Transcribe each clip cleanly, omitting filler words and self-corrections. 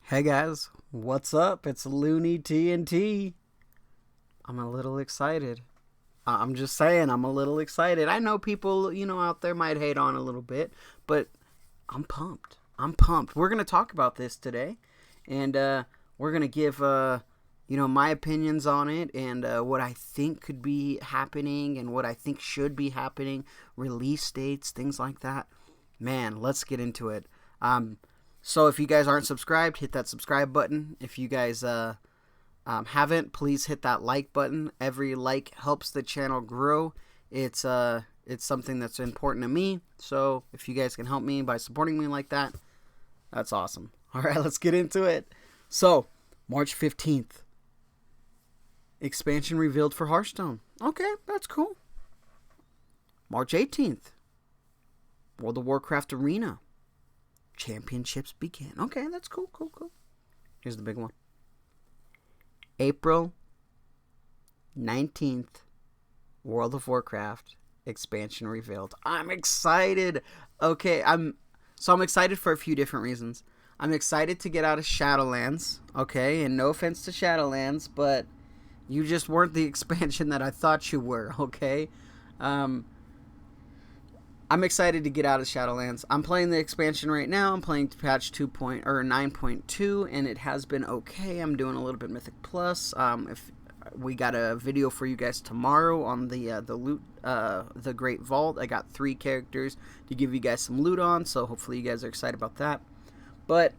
Hey guys, what's up? It's Looney TNT. I'm a little excited. I'm just saying, I'm a little excited. I know people, out there might hate on a little bit, but I'm pumped. I'm pumped. We're going to talk about this today, and we're going to give, my opinions on it and what I think could be happening and what I think should be happening, release dates, things like that. Man, let's get into it. So if you guys aren't subscribed, hit that subscribe button. If you guys haven't, please hit that like button. Every like helps the channel grow. It's something that's important to me. So if you guys can help me by supporting me like that, that's awesome. All right, let's get into it. So March 15th, expansion revealed for Hearthstone. Okay, that's cool. March 18th, World of Warcraft Arena. Championships begin. Okay, that's cool. Here's the big one. April 19th, World of Warcraft expansion revealed. I'm excited. Okay, I'm excited for a few different reasons. I'm excited to get out of Shadowlands, okay? And no offense to Shadowlands, but you just weren't the expansion that I thought you were, okay? I'm excited to get out of Shadowlands. I'm playing the expansion right now. I'm playing patch 9.2, and it has been okay. I'm doing a little bit Mythic Plus. If we got a video for you guys tomorrow on the loot, the Great Vault. I got 3 characters to give you guys some loot on, so hopefully you guys are excited about that. But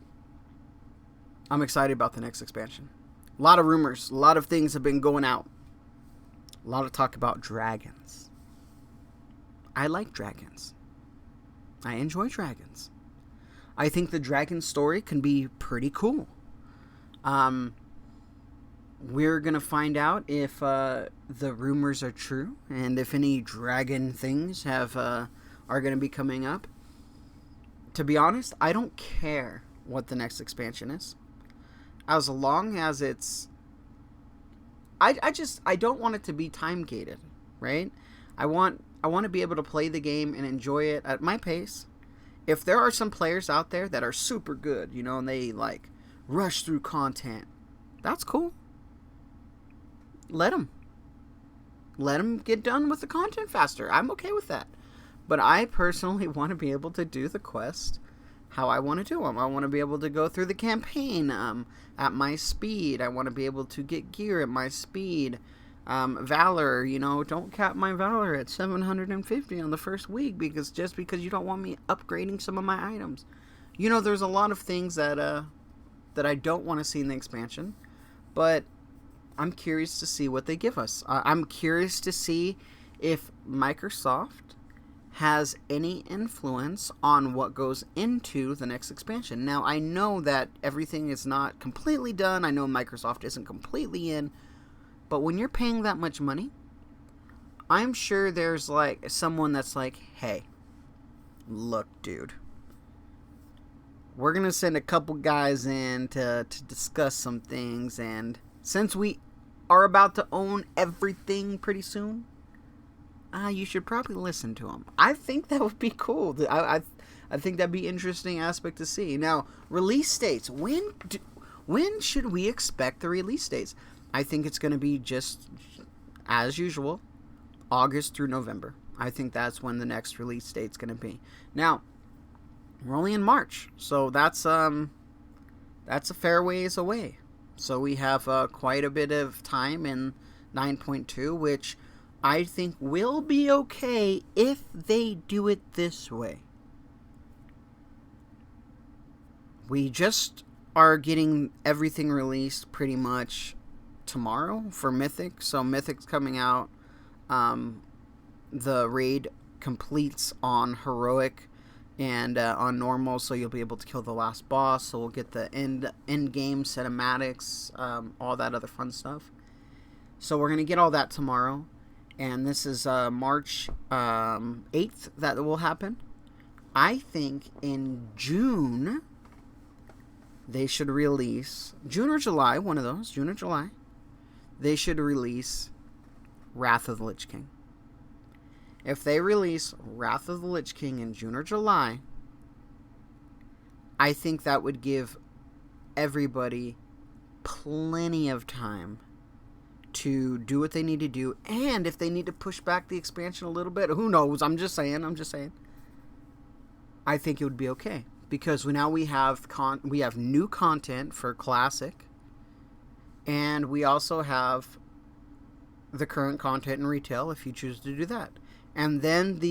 I'm excited about the next expansion. A lot of rumors, a lot of things have been going out. A lot of talk about dragons. I like dragons. I enjoy dragons. I think the dragon story can be pretty cool. We're going to find out if the rumors are true and if any dragon things are going to be coming up. To be honest, I don't care what the next expansion is. As long as it's... I don't want it to be time gated, right? I want to be able to play the game and enjoy it at my pace. If there are some players out there that are super good, and they like rush through content, that's cool. Let them get done with the content faster. I'm okay with that. But I personally want to be able to do the quest how I want to do them. I want to be able to go through the campaign at my speed. I want to be able to get gear at my speed. Valor, don't cap my Valor at 750 on the first week because you don't want me upgrading some of my items. There's a lot of things that I don't want to see in the expansion, but I'm curious to see what they give us. I'm curious to see if Microsoft has any influence on what goes into the next expansion. Now, I know that everything is not completely done. I know Microsoft isn't completely in. But when you're paying that much money, I'm sure there's like someone that's like, hey, look, dude, we're going to send a couple guys in to discuss some things. And since we are about to own everything pretty soon, you should probably listen to them. I think that would be cool. I think that'd be an interesting aspect to see. Now, release dates. When should we expect the release dates? I think it's going to be just, as usual, August through November. I think that's when the next release date's going to be. Now, we're only in March, so that's a fair ways away. So we have quite a bit of time in 9.2, which I think will be okay if they do it this way. We just are getting everything released pretty much tomorrow for Mythic. So Mythic's coming out. The raid completes on Heroic and on Normal, so you'll be able to kill the last boss. So we'll get the end game cinematics, all that other fun stuff. So we're going to get all that tomorrow. And this is March 8th that will happen. I think in June they should release, June or July, one of those, June or July, they should release Wrath of the Lich King. If they release Wrath of the Lich King in June or July, I think that would give everybody plenty of time to do what they need to do, and if they need to push back the expansion a little bit, who knows? I'm just saying. I think it would be okay, because now we have new content for Classic, and we also have the current content in retail if you choose to do that. And then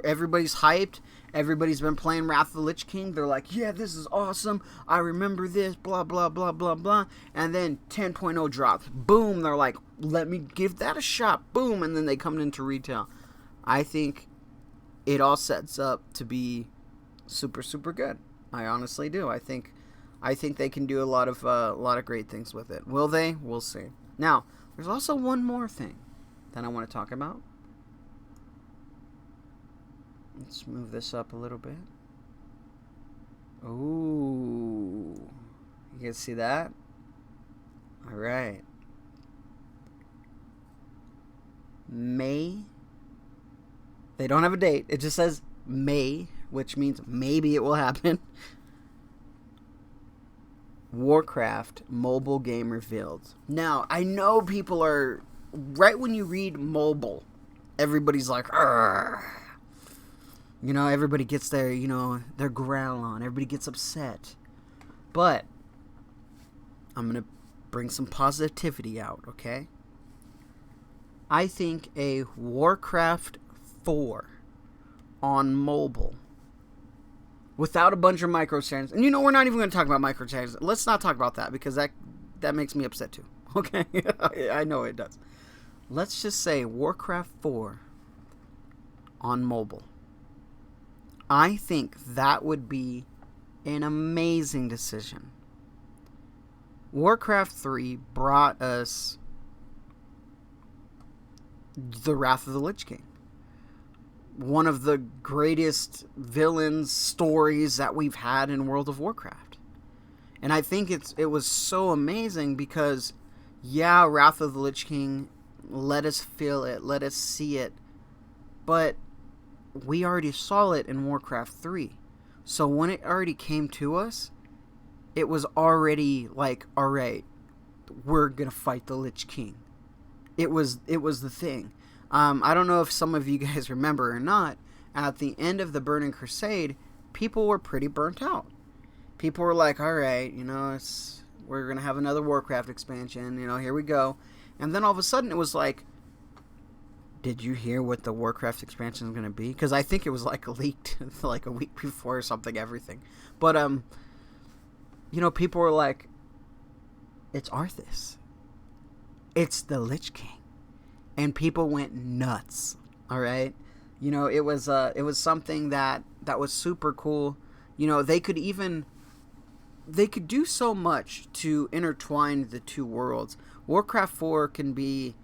everybody's hyped. Everybody's been playing Wrath of the Lich King. They're like, yeah, this is awesome. I remember this, blah, blah, blah, blah, blah. And then 10.0 drops. Boom. They're like, let me give that a shot. Boom. And then they come into retail. I think it all sets up to be super, super good. I honestly do. I think they can do a lot of great things with it. Will they? We'll see. Now, there's also one more thing that I want to talk about. Let's move this up a little bit. Ooh. You guys see that? Alright. May. They don't have a date. It just says May, which means maybe it will happen. Warcraft mobile game revealed. Now, I know people are... Right when you read mobile, everybody's like, argh. You know, everybody gets their growl on. Everybody gets upset. But I'm going to bring some positivity out, okay? I think a Warcraft 4 on mobile without a bunch of microtransactions. And we're not even going to talk about microtransactions. Let's not talk about that, because that makes me upset too. Okay? I know it does. Let's just say Warcraft 4 on mobile. I think that would be an amazing decision. Warcraft 3 brought us the Wrath of the Lich King. One of the greatest villains stories that we've had in World of Warcraft. And I think it was so amazing because, yeah, Wrath of the Lich King, let us feel it, let us see it, but we already saw it in Warcraft 3. So when it already came to us, it was already like, alright, we're gonna fight the Lich King. It was the thing. I don't know if some of you guys remember or not, at the end of the Burning Crusade, people were pretty burnt out. People were like, alright, we're gonna have another Warcraft expansion, here we go. And then all of a sudden it was like, did you hear what the Warcraft expansion is going to be? Because I think it was like leaked like a week before or something, everything. But, people were like, it's Arthas. It's the Lich King. And people went nuts. All right? It was something that was super cool. They could do so much to intertwine the two worlds. Warcraft 4 can be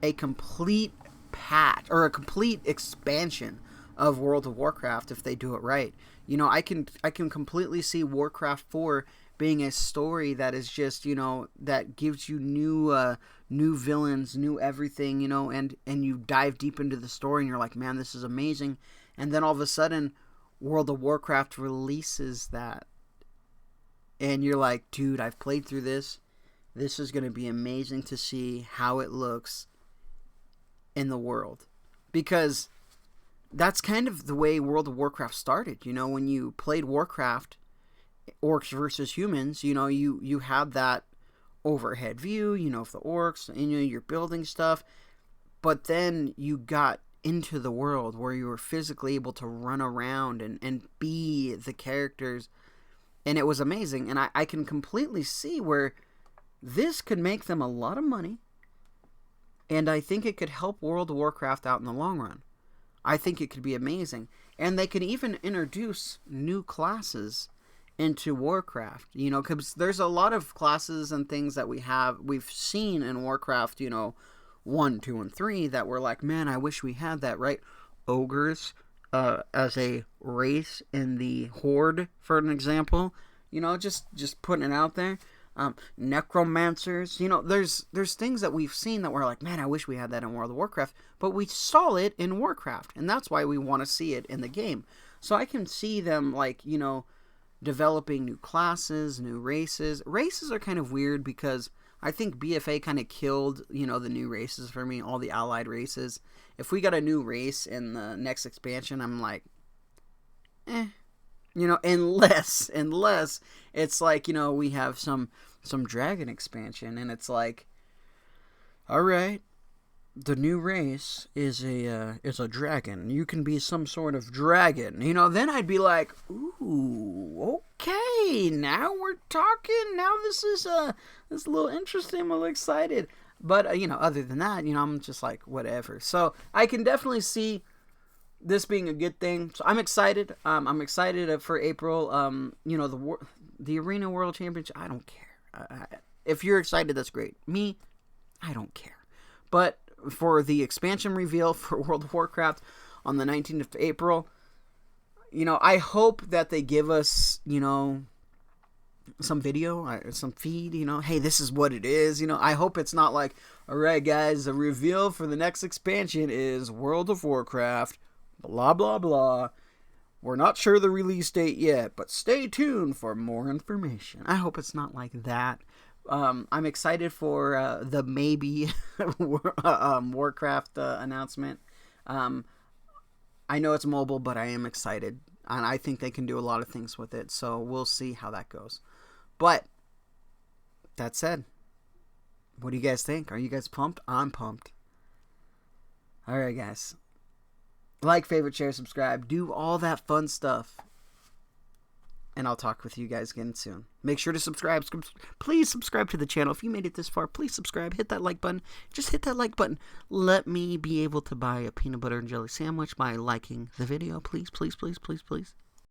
a complete patch or a complete expansion of World of Warcraft if they do it right. I can completely see Warcraft 4 being a story that is just, that gives you new villains, new everything, and you dive deep into the story and you're like, man, this is amazing. And then all of a sudden World of Warcraft releases that and you're like, dude, I've played through this. This is going to be amazing to see how it looks in the world, because that's kind of the way World of Warcraft started. When you played Warcraft, orcs versus humans, you had that overhead view, of the orcs, and you're building stuff, but then you got into the world where you were physically able to run around and be the characters, and it was amazing. And I can completely see where this could make them a lot of money. And I think it could help World of Warcraft out in the long run. I think it could be amazing. And they could even introduce new classes into Warcraft. Because there's a lot of classes and things that we've seen in Warcraft, 1, 2, and 3 that we're like, man, I wish we had that, right? Ogres as a race in the Horde, for an example. Just putting it out there. Necromancers, there's things that we've seen that we're like, man, I wish we had that in World of Warcraft, but we saw it in Warcraft, and that's why we want to see it in the game. So I can see them, like, developing new classes, new races. Races are kind of weird because I think BFA kind of killed, the new races for me, all the allied races. If we got a new race in the next expansion, I'm like, unless it's like, we have some dragon expansion and it's like, all right, the new race is a dragon. You can be some sort of dragon. Then I'd be like, ooh, okay, now we're talking. Now this is a little interesting. I'm a little excited. But other than that, I'm just like whatever. So I can definitely see this being a good thing. So I'm excited. I'm excited for April. The Arena World Championship. I don't care. If you're excited, that's great. Me, I don't care. But for the expansion reveal for World of Warcraft on the 19th of April, I hope that they give us, some video, some feed, hey, this is what it is. I hope it's not like, all right, guys, the reveal for the next expansion is World of Warcraft, blah, blah, blah. We're not sure the release date yet, but stay tuned for more information. I hope it's not like that. I'm excited for the maybe Warcraft announcement. I know it's mobile, but I am excited, and I think they can do a lot of things with it, so we'll see how that goes. But, that said, what do you guys think? Are you guys pumped? I'm pumped. Alright, guys. Like, favorite, share, subscribe. Do all that fun stuff. And I'll talk with you guys again soon. Make sure to subscribe. Please subscribe to the channel. If you made it this far, please subscribe. Hit that like button. Just hit that like button. Let me be able to buy a peanut butter and jelly sandwich by liking the video. Please, please, please, please, please.